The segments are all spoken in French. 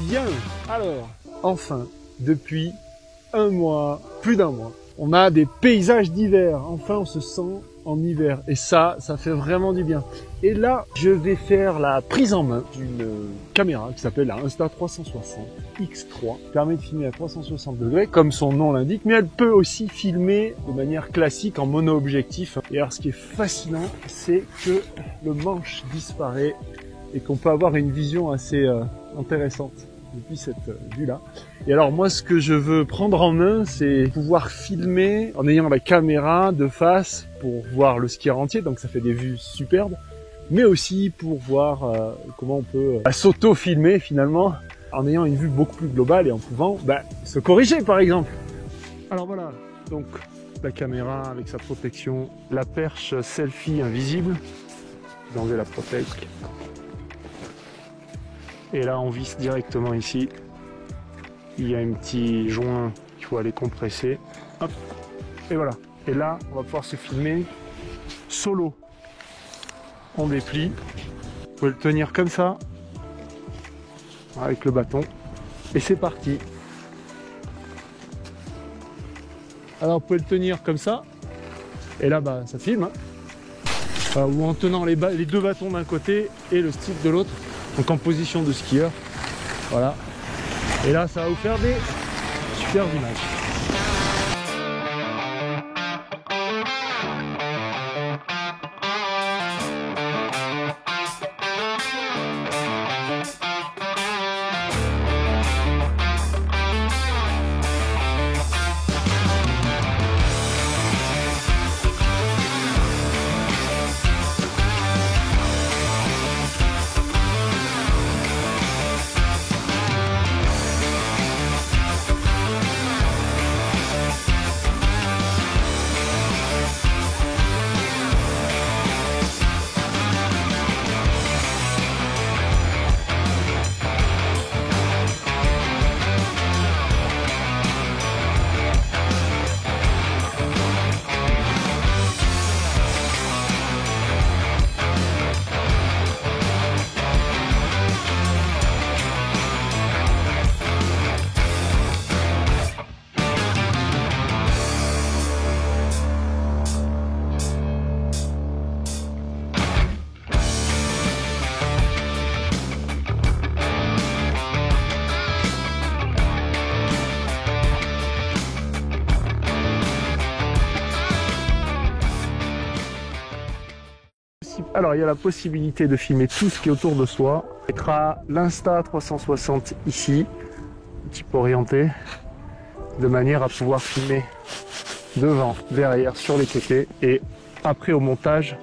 Bien, alors, enfin, depuis un mois, plus d'un mois, on a des paysages d'hiver. Enfin, on se sent en hiver. Et ça fait vraiment du bien. Et là, je vais faire la prise en main d'une caméra qui s'appelle la Insta360 X3. Qui permet de filmer à 360 degrés, comme son nom l'indique, mais elle peut aussi filmer de manière classique en mono-objectif. Et alors, ce qui est fascinant, c'est que le manche disparaît et qu'on peut avoir une vision assez intéressante depuis cette vue-là. Et alors moi, ce que je veux prendre en main, c'est pouvoir filmer en ayant la caméra de face pour voir le skieur entier, donc ça fait des vues superbes, mais aussi pour voir comment on peut s'auto-filmer finalement, en ayant une vue beaucoup plus globale et en pouvant se corriger par exemple. Alors voilà, donc la caméra avec sa protection, la perche selfie invisible, je vais enlever la protège. Et là, on visse directement ici. Il y a un petit joint qu'il faut aller compresser. Hop. Et voilà. Et là, on va pouvoir se filmer solo. On déplie. Vous pouvez le tenir comme ça, avec le bâton. Et c'est parti. Alors, vous pouvez le tenir comme ça. Et là, ça filme. Ou en tenant les deux bâtons d'un côté et le stick de l'autre. Donc en position de skieur, voilà. Et là, ça va vous faire des super images. Alors il y a la possibilité de filmer tout ce qui est autour de soi. On mettra l'Insta360 ici, un petit peu orienté, de manière à pouvoir filmer devant, derrière, sur les côtés. Et après au montage,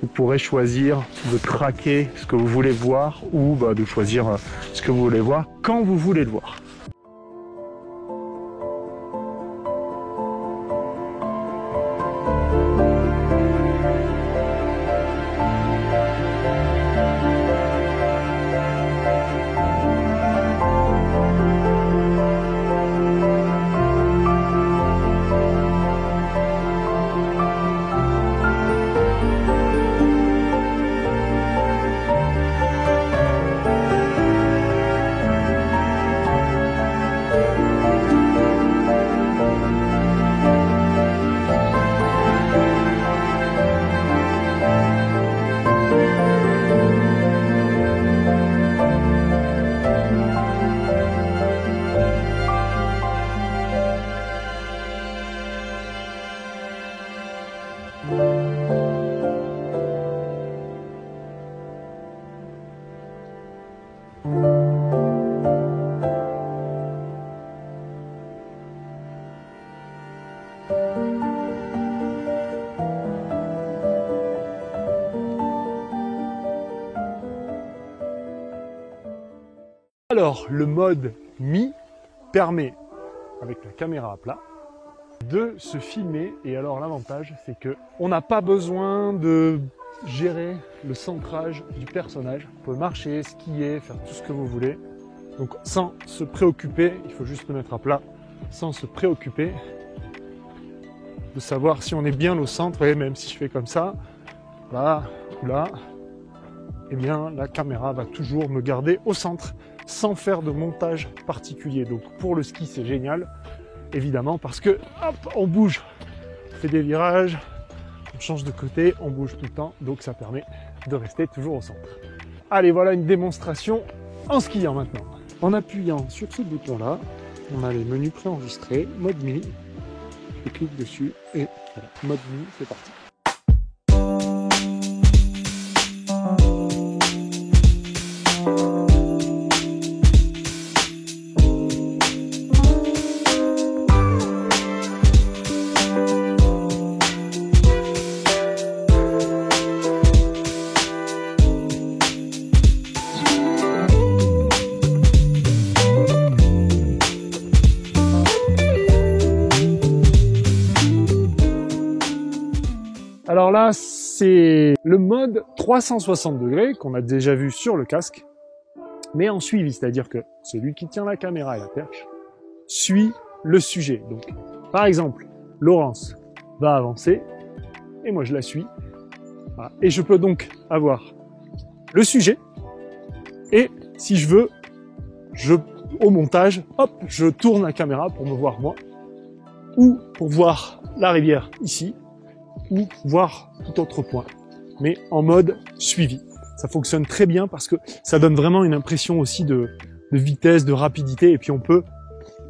vous pourrez choisir de traquer ce que vous voulez voir ou de choisir ce que vous voulez voir quand vous voulez le voir. Alors, le mode Mi permet, avec la caméra à plat, de se filmer. Et alors, l'avantage, c'est que on n'a pas besoin de gérer le centrage du personnage. On peut marcher, skier, faire tout ce que vous voulez. Donc, sans se préoccuper, il faut juste le mettre à plat, sans se préoccuper de savoir si on est bien au centre. Et même si je fais comme ça, là ou là, eh bien, la caméra va toujours me garder au centre. sans faire de montage particulier. Donc pour le ski, c'est génial, évidemment, parce que hop, on bouge, on fait des virages, on change de côté, on bouge tout le temps, donc ça permet de rester toujours au centre. Allez, voilà une démonstration en skiant maintenant. En appuyant sur ce bouton-là, on a les menus préenregistrés, mode mini. Je clique dessus et voilà, mode mini, c'est parti. Alors là, c'est le mode 360 degrés qu'on a déjà vu sur le casque, mais en suivi, c'est-à-dire que celui qui tient la caméra et la perche suit le sujet. Donc, par exemple, Laurence va avancer et moi je la suis. Voilà. Et je peux donc avoir le sujet et si je veux, au montage, hop, je tourne la caméra pour me voir moi ou pour voir la rivière ici, ou voir tout autre point, mais en mode suivi. Ça fonctionne très bien parce que ça donne vraiment une impression aussi de vitesse, de rapidité, et puis on peut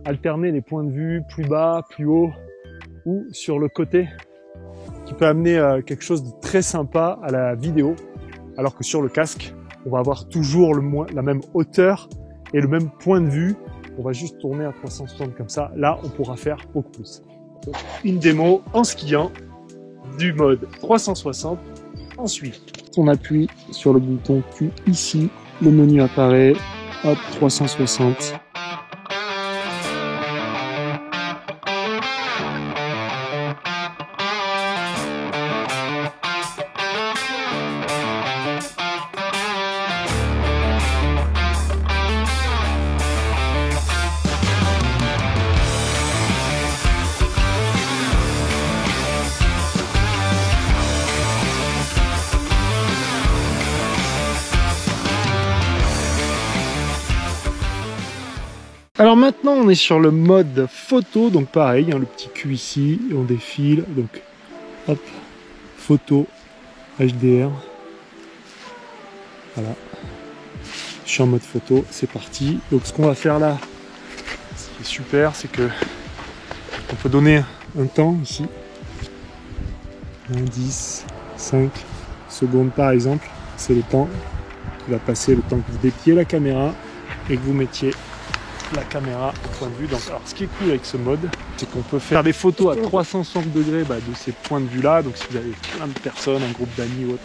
alterner les points de vue plus bas, plus haut, ou sur le côté, qui peut amener quelque chose de très sympa à la vidéo, alors que sur le casque, on va avoir toujours la même hauteur et le même point de vue. On va juste tourner à 360 comme ça. Là, on pourra faire beaucoup plus. Donc, une démo en skiant du mode 360 en suivi. On appuie sur le bouton Q ici, le menu apparaît, hop, 360. Alors maintenant on est sur le mode photo, donc pareil, hein, le petit Q ici, on défile, donc hop, photo, HDR, voilà, je suis en mode photo, c'est parti. Donc ce qu'on va faire là, ce qui est super, c'est que on peut donner un temps ici, 10, 5 secondes par exemple, c'est le temps qui va passer, le temps que vous dépliez la caméra et que vous mettiez la caméra au point de vue. Donc, alors, ce qui est cool avec ce mode, c'est qu'on peut faire des photos à 360 degrés de ces points de vue là. Donc si vous avez plein de personnes, un groupe d'amis ou autre,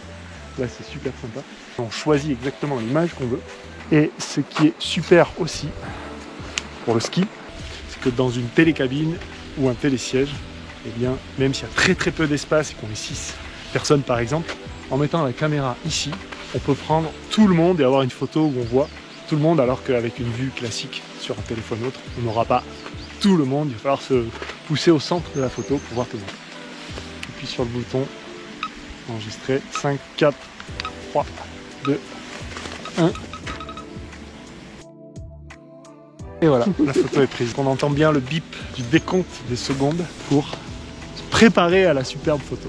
là c'est super sympa. On choisit exactement l'image qu'on veut. Et ce qui est super aussi pour le ski, c'est que dans une télécabine ou un télésiège, eh bien, même s'il y a très peu d'espace et qu'on est 6 personnes par exemple, en mettant la caméra ici, on peut prendre tout le monde et avoir une photo où on voit tout le monde, alors qu'avec une vue classique sur un téléphone autre, on n'aura pas tout le monde. Il va falloir se pousser au centre de la photo pour voir tout le monde. Et puis sur le bouton enregistrer, 5, 4, 3, 2, 1. Et voilà, la photo est prise. On entend bien le bip du décompte des secondes pour se préparer à la superbe photo.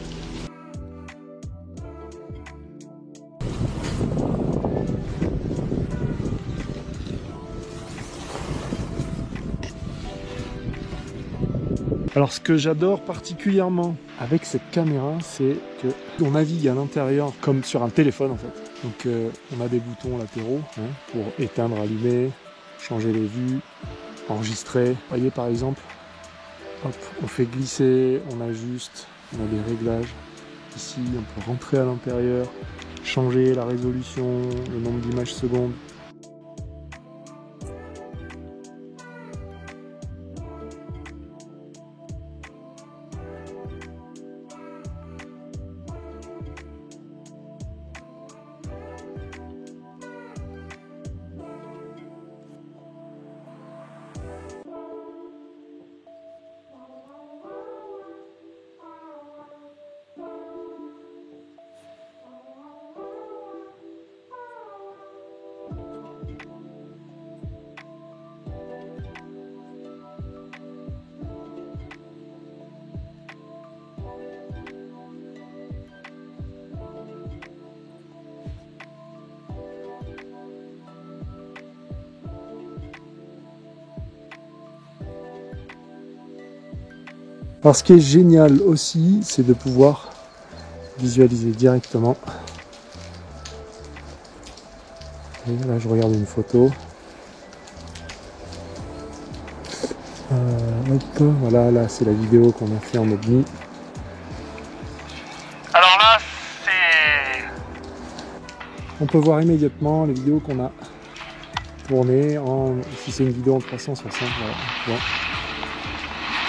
Alors ce que j'adore particulièrement avec cette caméra, c'est que on navigue à l'intérieur comme sur un téléphone en fait. Donc on a des boutons latéraux pour éteindre, allumer, changer les vues, enregistrer. Vous voyez par exemple, hop, on fait glisser, on ajuste, on a des réglages. Ici on peut rentrer à l'intérieur, changer la résolution, le nombre d'images secondes. Alors ce qui est génial aussi, c'est de pouvoir visualiser directement. Et là je regarde une photo. Hop, voilà, là c'est la vidéo qu'on a fait en ovni. Alors là, c'est... On peut voir immédiatement les vidéos qu'on a tournées en... Si c'est une vidéo en 360, voilà. Bon.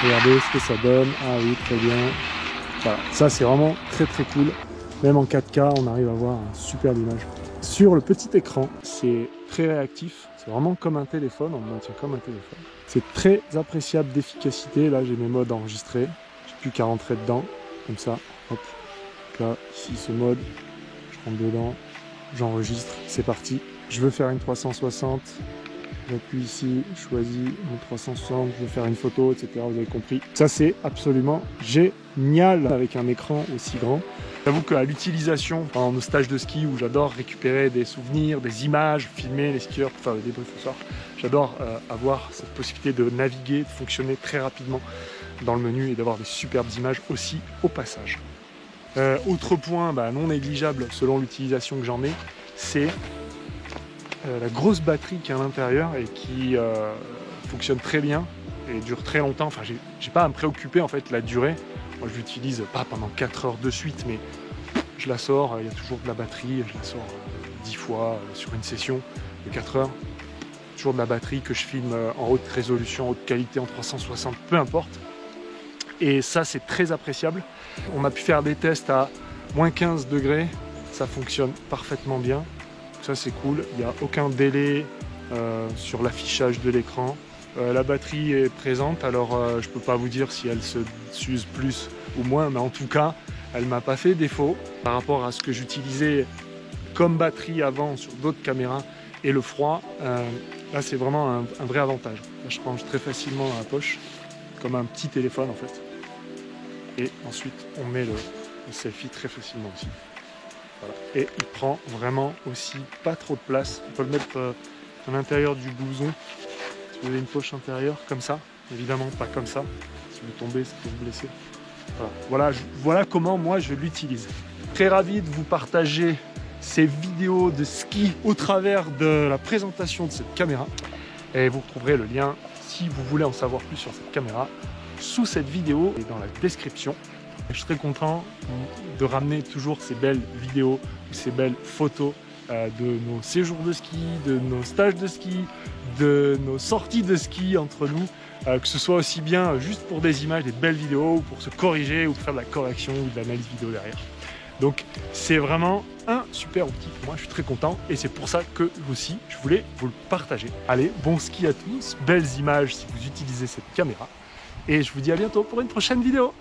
Regardez ce que ça donne. Ah oui, très bien. Voilà, ça c'est vraiment très très cool. Même en 4K, on arrive à voir un super image. Sur le petit écran, c'est très réactif. C'est vraiment comme un téléphone, on le maintient comme un téléphone. C'est très appréciable d'efficacité. Là, j'ai mes modes enregistrés. J'ai plus qu'à rentrer dedans, comme ça. Hop. Là, ici, ce mode, je rentre dedans, j'enregistre, c'est parti. Je veux faire une 360. J'appuie ici, je choisis mon 360, je veux faire une photo, etc. Vous avez compris. Ça, c'est absolument génial avec un écran aussi grand. J'avoue qu'à l'utilisation, pendant nos stages de ski où j'adore récupérer des souvenirs, des images, filmer les skieurs pour faire des débriefs ce soir, j'adore avoir cette possibilité de naviguer, de fonctionner très rapidement dans le menu et d'avoir des superbes images aussi au passage. Autre point non négligeable selon l'utilisation que j'en ai, c'est la grosse batterie qui est à l'intérieur et qui fonctionne très bien et dure très longtemps. Enfin, j'ai pas à me préoccuper en fait de la durée. Moi, je l'utilise pas pendant 4 heures de suite, mais je la sors, il y a toujours de la batterie, je la sors 10 fois sur une session de 4 heures. Toujours de la batterie que je filme en haute résolution, haute qualité, en 360, peu importe. Et ça, c'est très appréciable. On a pu faire des tests à moins 15 degrés, ça fonctionne parfaitement bien. Ça c'est cool, il n'y a aucun délai sur l'affichage de l'écran. La batterie est présente, alors je peux pas vous dire si elle se s'use plus ou moins, mais en tout cas, elle m'a pas fait défaut par rapport à ce que j'utilisais comme batterie avant sur d'autres caméras et le froid. Là c'est vraiment un vrai avantage. Là, je range très facilement dans la poche, comme un petit téléphone en fait. Et ensuite on met le selfie très facilement aussi. Voilà. Et il prend vraiment aussi pas trop de place. On peut le mettre à l'intérieur du blouson. Si vous avez une poche intérieure, comme ça. Évidemment pas comme ça. Si vous tombez, ça peut vous blesser. Voilà comment moi je l'utilise. Très ravi de vous partager ces vidéos de ski au travers de la présentation de cette caméra. Et vous retrouverez le lien, si vous voulez en savoir plus sur cette caméra, sous cette vidéo et dans la description. Je suis très content de ramener toujours ces belles vidéos, ces belles photos de nos séjours de ski, de nos stages de ski, de nos sorties de ski entre nous, que ce soit aussi bien juste pour des images, des belles vidéos, ou pour se corriger, ou pour faire de la correction ou de l'analyse vidéo derrière. Donc c'est vraiment un super outil, moi je suis très content et c'est pour ça que aussi je voulais vous le partager. Allez, bon ski à tous, belles images si vous utilisez cette caméra et je vous dis à bientôt pour une prochaine vidéo.